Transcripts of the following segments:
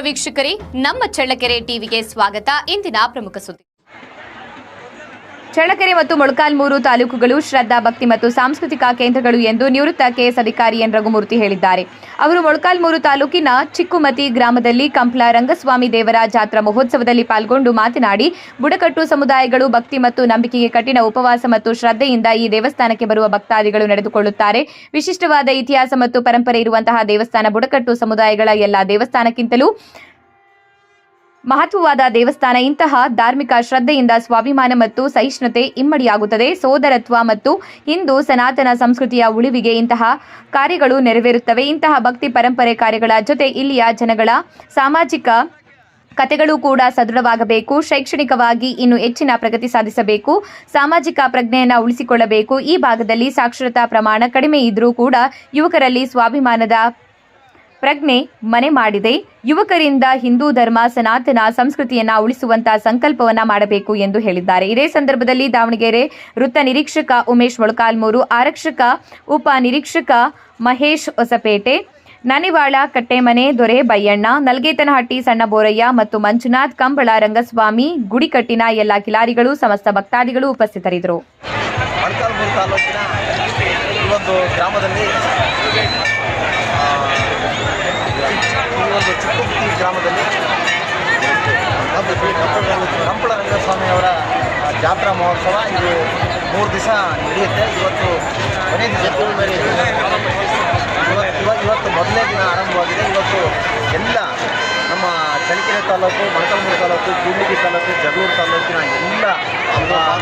ವೀಕ್ಷಕರೇ, ನಮ್ಮ ಚಳ್ಳಕೆರೆ ಟಿವಿಗೆ ಸ್ವಾಗತ. ಇಂದಿನ ಪ್ರಮುಖ ಸುದ್ದಿ. ಚಳ್ಳಕೆರೆ ಮತ್ತು ಮೊಳಕಾಲ್ಮೂರು ತಾಲೂಕುಗಳು ಶ್ರದ್ಧಾ, ಭಕ್ತಿ ಮತ್ತು ಸಾಂಸ್ಕೃತಿಕ ಕೇಂದ್ರಗಳು ಎಂದು ನಿವೃತ್ತ ಕೆಎಸ್ ಅಧಿಕಾರಿ ಎನ್ ರಘುಮೂರ್ತಿ ಹೇಳಿದ್ದಾರೆ. ಅವರು ಮೊಳಕಾಲ್ಮೂರು ತಾಲೂಕಿನ ಚಿಕ್ಕುಮತಿ ಗ್ರಾಮದಲ್ಲಿ ಕಂಪ್ಲ ರಂಗಸ್ವಾಮಿ ದೇವರ ಜಾತ್ರಾ ಮಹೋತ್ಸವದಲ್ಲಿ ಪಾಲ್ಗೊಂಡು ಮಾತನಾಡಿ, ಬುಡಕಟ್ಟು ಸಮುದಾಯಗಳು ಭಕ್ತಿ ಮತ್ತು ನಂಬಿಕೆಗೆ ಕಠಿಣ ಉಪವಾಸ ಮತ್ತು ಶ್ರದ್ಧೆಯಿಂದ ಈ ದೇವಸ್ಥಾನಕ್ಕೆ ಬರುವ ಭಕ್ತಾದಿಗಳು ನಡೆದುಕೊಳ್ಳುತ್ತಾರೆ. ವಿಶಿಷ್ಟವಾದ ಇತಿಹಾಸ ಮತ್ತು ಪರಂಪರೆ ಇರುವಂತಹ ದೇವಸ್ಥಾನ ಬುಡಕಟ್ಟು ಸಮುದಾಯಗಳ ಎಲ್ಲಾ ದೇವಸ್ಥಾನಕ್ಕಿಂತಲೂ ಮಹತ್ವವಾದ ದೇವಸ್ಥಾನ. ಇಂತಹ ಧಾರ್ಮಿಕ ಶ್ರದ್ಧೆಯಿಂದ ಸ್ವಾಭಿಮಾನ ಮತ್ತು ಸಹಿಷ್ಣುತೆ ಇಮ್ಮಡಿಯಾಗುತ್ತದೆ. ಸೋದರತ್ವ ಮತ್ತು ಹಿಂದೂ ಸನಾತನ ಸಂಸ್ಕೃತಿಯ ಉಳಿವಿಗೆ ಇಂತಹ ಕಾರ್ಯಗಳು ನೆರವೇರುತ್ತವೆ. ಇಂತಹ ಭಕ್ತಿ ಪರಂಪರೆ ಕಾರ್ಯಗಳ ಜೊತೆ ಇಲ್ಲಿಯ ಜನಗಳ ಸಾಮಾಜಿಕ ಕಥೆಗಳು ಕೂಡ ಸದೃಢವಾಗಬೇಕು. ಶೈಕ್ಷಣಿಕವಾಗಿ ಇನ್ನೂ ಹೆಚ್ಚಿನ ಪ್ರಗತಿ ಸಾಧಿಸಬೇಕು. ಸಾಮಾಜಿಕ ಪ್ರಜ್ಞೆಯನ್ನು ಉಳಿಸಿಕೊಳ್ಳಬೇಕು. ಈ ಭಾಗದಲ್ಲಿ ಸಾಕ್ಷರತಾ ಪ್ರಮಾಣ ಕಡಿಮೆ ಇದ್ರೂ ಕೂಡ ಯುವಕರಲ್ಲಿ ಸ್ವಾಭಿಮಾನದ ಪ್ರಜ್ಞೆ ಮನೆ ಮಾಡಿದೆ. ಯುವಕರಿಂದ ಹಿಂದೂ ಧರ್ಮ, ಸನಾತನ ಸಂಸ್ಕೃತಿಯನ್ನ ಉಳಿಸುವಂತಹ ಸಂಕಲ್ಪವನ್ನ ಮಾಡಬೇಕು ಎಂದು ಹೇಳಿದ್ದಾರೆ. ಇದೇ ಸಂದರ್ಭದಲ್ಲಿ ದಾವಣಗೆರೆ ವೃತ್ತ ನಿರೀಕ್ಷಕ ಉಮೇಶ್ ಮೊಳಕಾಲ್ಮೂರು, ಆರಕ್ಷಕ ಉಪ ನಿರೀಕ್ಷಕ ಮಹೇಶ್ ಹೊಸಪೇಟೆ, ನನಿವಾಳ ಕಟ್ಟೆಮನೆ ದೊರೆ ಬಯ್ಯಣ್ಣ, ನಲ್ಗೇತನಹಟ್ಟಿ ಸಣ್ಣ ಬೋರಯ್ಯ ಮತ್ತು ಮಂಜುನಾಥ್, ಕಂಬಳ ರಂಗಸ್ವಾಮಿ, ಗುಡಿಕಟ್ಟಿನ ಎಲ್ಲ ಕಿಲಾರಿಗಳು, ಸಮಸ್ತ ಭಕ್ತಾದಿಗಳು ಉಪಸ್ಥಿತರಿದ್ದರು. ಚಿಕ್ಕುಮತಿ ಗ್ರಾಮದಲ್ಲಿ ಕಂಬಳ ರಂಗಸ್ವಾಮಿ ಅವರ ಜಾತ್ರಾ ಮಹೋತ್ಸವ ಇದು 3 ದಿವಸ ನಡೆಯುತ್ತೆ. ಇವತ್ತು ಕೊನೆ ದಿವಸ, ಇವತ್ತು ಮೊದಲನೇ ದಿನ ಆರಂಭವಾಗಿದೆ. ಇವತ್ತು ಎಲ್ಲ ನಮ್ಮ ಚಳ್ಳಕೆರೆ ತಾಲೂಕು, ಮೊಳಕಾಲ್ಮೂರು ತಾಲೂಕು, ಕೂಡ್ಲಿಗಿ ತಾಲೂಕು, ಜಗಳೂರು ತಾಲೂಕಿನ ಎಲ್ಲ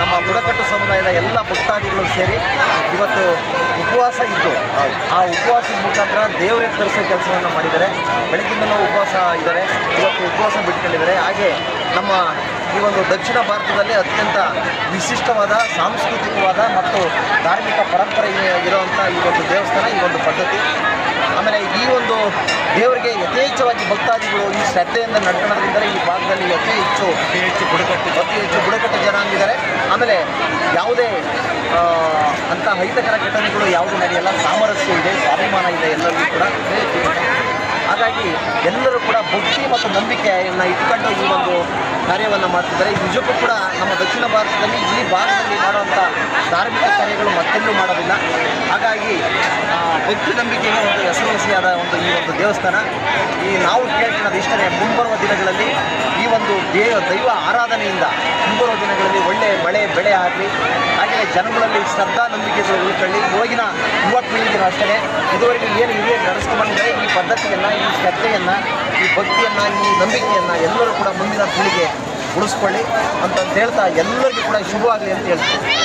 ನಮ್ಮ ಬುಡಕಟ್ಟು ಸಮುದಾಯದ ಎಲ್ಲ ಭಕ್ತಾದಿಗಳು ಸೇರಿ ಇವತ್ತು ಉಪವಾಸ ಇದ್ದು ಆ ಉಪವಾಸದ ಮುಖಾಂತರ ದೇವರಿಗೆ ತರಿಸೋ ಕೆಲಸವನ್ನು ಮಾಡಿದ್ದಾರೆ. ಬೆಳಗ್ಗಿಂದಲೂ ಉಪವಾಸ ಇದ್ದಾರೆ, ಇವತ್ತು ಉಪವಾಸ ಬಿಟ್ಕೊಂಡಿದ್ದಾರೆ. ಹಾಗೆ ನಮ್ಮ ಈ ಒಂದು ದಕ್ಷಿಣ ಭಾರತದಲ್ಲಿ ಅತ್ಯಂತ ವಿಶಿಷ್ಟವಾದ ಸಾಂಸ್ಕೃತಿಕವಾದ ಮತ್ತು ಧಾರ್ಮಿಕ ಪರಂಪರೆ ಇರುವಂಥ ಈ ಒಂದು ದೇವಸ್ಥಾನ, ಈ ಒಂದು ಪದ್ಧತಿ. ಆಮೇಲೆ ಈ ಒಂದು ದೇವರಿಗೆ ಯಥೇಚ್ಛವಾಗಿ ಭಕ್ತಾದಿಗಳು ಈ ಶ್ರದ್ಧೆಯಿಂದ ನಡ್ಕೊಳ್ಳೋದ್ರಿಂದ ಈ ಭಾಗದಲ್ಲಿ ಅತಿ ಹೆಚ್ಚು ಬುಡಕಟ್ಟು ಜನ ಅಂದಿದ್ದಾರೆ. ಆಮೇಲೆ ಯಾವುದೇ ಅಂಥ ಅಹಿತಕರ ಘಟನೆಗಳು ಯಾವುದು ನಡೆಯಲ್ಲ. ಸಾಮರಸ್ಯ ಇದೆ, ಸ್ವಾಭಿಮಾನ ಇದೆ ಎಲ್ಲರಿಗೂ ಕೂಡ. ಹಾಗಾಗಿ ಎಲ್ಲರೂ ಕೂಡ ಭಕ್ತಿ ಮತ್ತು ನಂಬಿಕೆಯನ್ನು ಇಟ್ಕೊಂಡು ಈ ಒಂದು ಕಾರ್ಯವನ್ನು ಮಾಡ್ತಿದ್ದಾರೆ. ನಿಜಕ್ಕೂ ಕೂಡ ನಮ್ಮ ದಕ್ಷಿಣ ಭಾರತದಲ್ಲಿ ಈ ಭಾಗದಲ್ಲಿ ಮಾಡುವಂಥ ಧಾರ್ಮಿಕ ಕಾರ್ಯಗಳು ಮತ್ತೆಲ್ಲೂ ಮಾಡೋದಿಲ್ಲ. ಹಾಗಾಗಿ ಭಕ್ತಿ ನಂಬಿಕೆಗೆ ಒಂದು ಹೆಸರುವಾಸಿಯಾದ ಈ ಒಂದು ದೇವಸ್ಥಾನ. ನಾವು ಕೇಳ್ಕೊಳ್ಳೋದು ಇಷ್ಟೇ, ಮುಂಬರುವ ದಿನಗಳಲ್ಲಿ ಈ ಒಂದು ದೈವ ಆರಾಧನೆಯಿಂದ ಮುಂಬರುವ ದಿನಗಳಲ್ಲಿ ಒಳ್ಳೆ ಮಳೆ ಬೆಳೆ ಆಗಲಿ, ಹಾಗೆ ಜನಗಳಲ್ಲಿ ಶ್ರದ್ಧಾ ನಂಬಿಕೆಗಳು ಉಳ್ಕೊಳ್ಳಿ. ಇವಾಗಿನ ಯುವ ಪೀಳಿಗೆನೂ ಅಷ್ಟೇ ಇದುವರೆಗೆ ಏನು ಹಿರಿಯರು ನಡೆಸ್ಕೊಂಡ್ಬಂದಿದ್ದಾರೆ ಈ ಪದ್ಧತಿಯನ್ನು, ಈ ಶ್ರದ್ಧೆಯನ್ನು, ಈ ಭಕ್ತಿಯನ್ನು, ಈ ನಂಬಿಕೆಯನ್ನು ಎಲ್ಲರೂ ಕೂಡ ಮುಂದಿನ ಪೀಳಿಗೆ ಉಳಿಸ್ಕೊಳ್ಳಿ ಅಂತಂತ ಹೇಳ್ತಾ ಎಲ್ಲರಿಗೂ ಕೂಡ ಶುಭವಾಗಲಿ ಅಂತ ಹೇಳ್ತೀನಿ.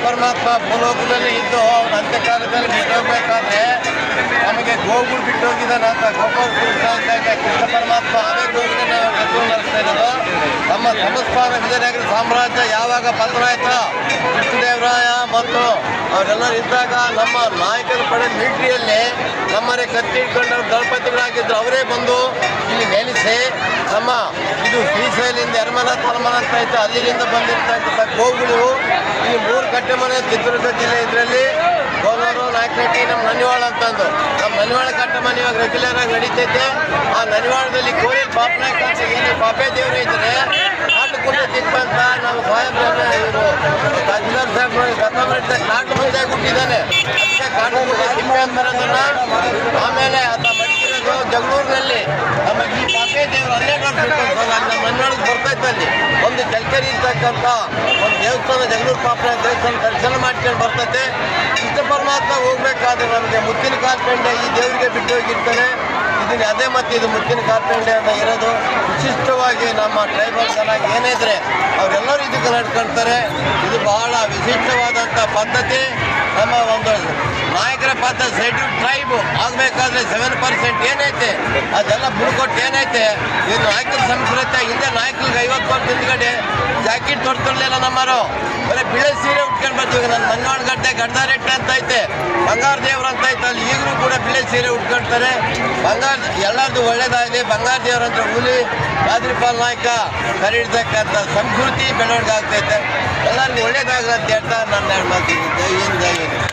ಪರಮಾತ್ಮ ಭೂಲೋಕದಲ್ಲಿ ಇದ್ದು ಅವನ ಅಂತ್ಯಕಾಲದಲ್ಲಿ ಬಿಟ್ಟೋಗ್ಬೇಕಾದ್ರೆ ನಮಗೆ ಗೋಗುಳು ಬಿಟ್ಟೋಗಿದ್ದಾನೆ ಅಂತ ಗೋಪಾಲ ಕೃಷ್ಣ ಅಂತ ಕೃಷ್ಣ ಪರಮಾತ್ಮ ಅವೇ ಗೋಗುಳನ್ನ ನಡೆಸ್ತಾ ಇರೋದು. ನಮ್ಮ ಸಂಸ್ಥಾನ ವಿಜಯನಗರ ಸಾಮ್ರಾಜ್ಯ ಯಾವಾಗ ಪತನಾಯ್ತ, ಕೃಷ್ಣದೇವರಾಯ ಮತ್ತು ಅವರೆಲ್ಲರೂ ಇದ್ದಾಗ ನಮ್ಮ ನಾಯಕರ ಪಡೆ ಮಿಲಿಟ್ರಿಯಲ್ಲಿ ನಮ್ಮನೆ ಕತ್ತಿ ಇಟ್ಕೊಂಡು ದಳಪತಿಗಳಾಗಿದ್ದರು. ಅವರೇ ಬಂದು ಇಲ್ಲಿ ನೆಲೆಸಿ ನಮ್ಮ ಇದು ಶ್ರೀಶೈಲಿಂದ ಯರಮಲ ತಲಮಲ ಅಂತ ಐತೆ, ಅಲ್ಲಿಂದ ಬಂದಿರ್ತಕ್ಕಂಥ ಗೋಗುಳು ಈ 3 ಕಟ್ಟೆಮನೆ ಚಿತ್ರದುರ್ಗ ಜಿಲ್ಲೆ. ಇದರಲ್ಲಿ ಗೋನೂರು, ನಾಯಕನಹಟ್ಟಿ, ನಮ್ಮ ನನಿವಾಳ ಅಂತಂದು ನಮ್ಮ ನನಿವಾಳ ಕಟ್ಟೆಮನೆ ಇವಾಗ ರೆಗ್ಯುಲರ್ ಆಗಿ ನಡೀತೈತೆ. ಆ ನನಿವಾಳದಲ್ಲಿ ಕೋರಿಲ್ ಪಾಪನಾಯಕ ಅಂತ ಏನು ಪಾಪೆ ದೇವರು ಇದ್ದಾರೆ, ಕಾಟು ಕುಂಟೆ ತಿಪ್ಪಂತ ನಾವು ಸಾಹೇಬ್ರನ್ನ ಇವರು ತಹಸೀಲ್ದಾರ್ ಸಾಹೇಬ್ರು ಗತ ಮಾಡಿದ ಕಾಟು ಮುಂದೆ ಹುಟ್ಟಿದ್ದಾನೆ. ಅದಕ್ಕೆ ಕಾಟು ಕುಂಟೆ ತಿಪ್ಪೆ ಅಂತಾರದನ್ನ. ಆಮೇಲೆ ಆತ ಮಡಿಕಿರೋದು ಜಗಳೂರಿನಲ್ಲಿ ನಮ್ಮ ಈ ಪಾಪೆ ದೇವರು 12 ವರ್ಷ ನಮ್ಮ ನನಿವಾಳಕ್ಕೆ ಬರ್ತೈತೆ. ಅಲ್ಲಿ ಒಂದು ಚಳ್ಳಕೆರೆ ಇರ್ತಕ್ಕಂಥ ಒಂದು ದೇವಸ್ಥಾನ ಜಗಳೂರು ಪಾಪನಾಯಕ ದೇವಸ್ಥಾನ ದರ್ಶನ ಮಾಡ್ಕೊಂಡು ಬರ್ತೈತೆ. ಕೃಷ್ಣ ಪರಮಾತ್ಮ ಹೋಗ್ಬೇಕಾದ್ರೆ ನಮಗೆ ಮುತ್ತಿನ ಕಾರ್ಪೆಂಡೆ ಈ ದೇವರಿಗೆ ಬಿಟ್ಟು ಹೋಗಿರ್ತಾನೆ. ಇದನ್ನ ಅದೇ ಮತ್ತು ಇದು ಮುತ್ತಿನ ಕಾರ್ಪೆಂಡೆ ಅಂತ ಇರೋದು. ವಿಶಿಷ್ಟವಾಗಿ ನಮ್ಮ ಟ್ರೈಬಲ್ ಜನ ಏನಿದ್ರೆ ಅವರೆಲ್ಲರೂ ಇದಕ್ಕೆ ನಡ್ಕೊಳ್ತಾರೆ. ಇದು ಬಹಳ ವಿಶಿಷ್ಟವಾದಂಥ ಪದ್ಧತಿ. ನಮ್ಮ ಒಂದು ನಾಯಕರ ಪಾತ್ರ ಶೆಡ್ಯೂಲ್ ಟ್ರೈಬ್ ಆಗಬೇಕಾದ್ರೆ 7% ಏನೈತೆ ಅದೆಲ್ಲ ಬಿಡ್ಕೊಟ್ಟು ಏನೈತೆ ಇದು ನಾಯಕರ ಸಂಸ್ಕೃತಿ. ಹಿಂದೆ ನಾಯಕರಿಗೆ 50 ವರ್ಷ ಹಿಂದ್ಗಡೆ ಜಾಕೆಟ್ ತೊಡ್ತಿರ್ಲಿಲ್ಲ ನಮ್ಮರು, ಬರೀ ಬಿಳೆ ಸೀರೆ ಉಟ್ಕೊಂಡು ಬರ್ತೀವಿ. ನನ್ನ ಮನ್ನವಾಡಗಡ್ಡೆ ಗಡ್ಡಾರೆಟ್ಟೆ ಅಂತ ಐತೆ, ಬಂಗಾರ ದೇವ್ರು ಅಂತ ಐತೆ, ಅಲ್ಲಿ ಈಗಲೂ ಕೂಡ ಬಿಳೆ ಸೀರೆ ಉಟ್ಕೊಳ್ತಾರೆ. ಬಂಗಾರ ಎಲ್ಲರದು ಒಳ್ಳೇದಾಗಲಿ. ಬಂಗಾರ ದೇವ್ರಂದ್ರೆ ಹುಲಿ ರಾಜ್ರಿಪಾಲ್ ನಾಯಕ ಕರೀಡ್ತಕ್ಕಂಥ ಸಂಸ್ಕೃತಿ ಬೆಳವಣಿಗೆ ಆಗ್ತೈತೆ. ಎಲ್ಲರಿಗೂ ಒಳ್ಳೇದಾಗಲಿ ಅಂತ ಹೇಳ್ತಾ ನನ್ನ ಮಾತಿದ್ದೆ. ಜೈ ಹಿಂದ್, ಜೈ ಹಿಂದ್.